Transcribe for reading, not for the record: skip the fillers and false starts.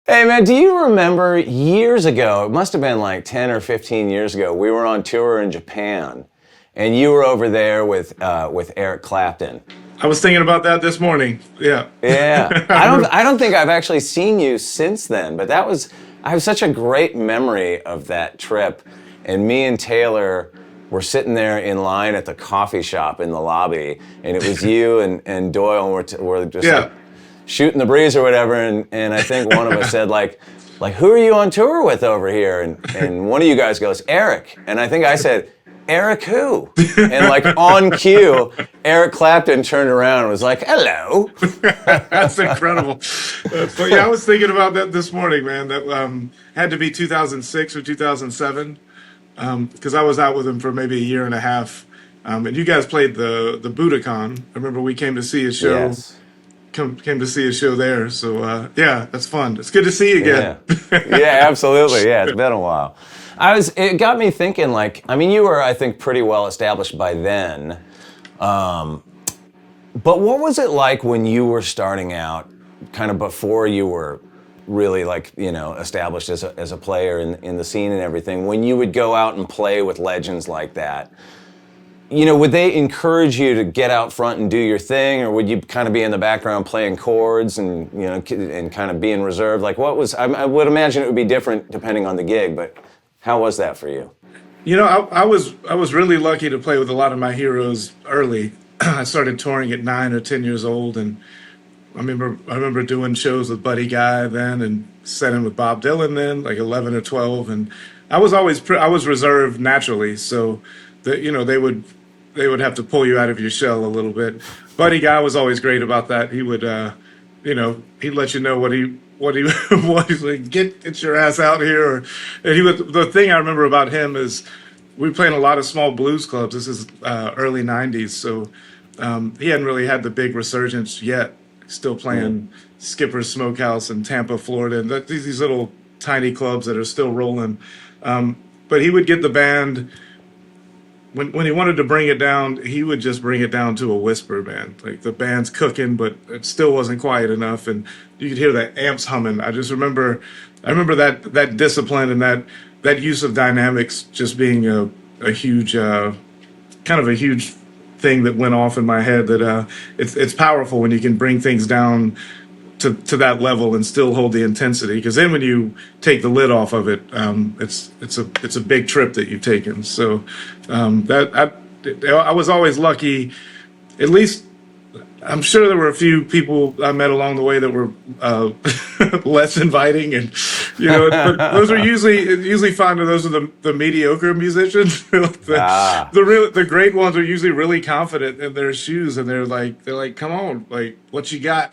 Hey man, do you remember years ago, it must have been like 10 or 15 years ago, we were on tour in Japan and you were over there with Eric Clapton. I was thinking about that this morning. Yeah. Yeah. I don't think I've actually seen you since then, but I have such a great memory of that trip. And me and Taylor were sitting there in line at the coffee shop in the lobby, and it was you and Doyle, and we're just like Yeah. shooting the breeze or whatever, and I think one of us said like who are you on tour with over here? And one of you guys goes, Eric. And I think I said, Eric who? And like on cue, Eric Clapton turned around and was like, hello. That's incredible. But yeah, I was thinking about that this morning, man. That had to be 2006 or 2007, because I was out with him for maybe a year and a half. And you guys played the Budokan. I remember we came to see a show. Yes. Came to see a show there. So yeah, that's fun. It's good to see you again. Yeah. Yeah, absolutely. Yeah, it's been a while. It got me thinking, like, I mean, you were, I think, pretty well established by then. But what was it like when you were starting out, kind of before you were really, like, you know, established as a player in the scene and everything, when you would go out and play with legends like that? You know, would they encourage you to get out front and do your thing, or would you kind of be in the background playing chords and, you know, and kind of being reserved? Like, I would imagine it would be different depending on the gig, but how was that for you? You know, I was really lucky to play with a lot of my heroes early. I started touring at 9 or 10 years old, and I remember doing shows with Buddy Guy then, and setting with Bob Dylan then, like 11 or 12, and I was always I was reserved naturally, so that, you know, they would have to pull you out of your shell a little bit. Buddy Guy was always great about that. He would, you know, he'd let you know what he was like, get your ass out here. And he would. The thing I remember about him is we were playing a lot of small blues clubs. This is early '90s, so he hadn't really had the big resurgence yet. Still playing Skipper's Smokehouse in Tampa, Florida, and these little tiny clubs that are still rolling. But he would get the band. When he wanted to bring it down, he would just bring it down to a whisper, man. Like the band's cooking, but it still wasn't quiet enough, and you could hear the amps humming. I remember that discipline and that use of dynamics just being a huge kind of a huge thing that went off in my head. That it's powerful when you can bring things down to that level and still hold the intensity. Because then when you take the lid off of it, it's a big trip that you've taken. So I was always lucky. At least I'm sure there were a few people I met along the way that were less inviting, and you know, but those are usually fond of those are the mediocre musicians. The great ones are usually really confident in their shoes, and they're like, come on, like what you got.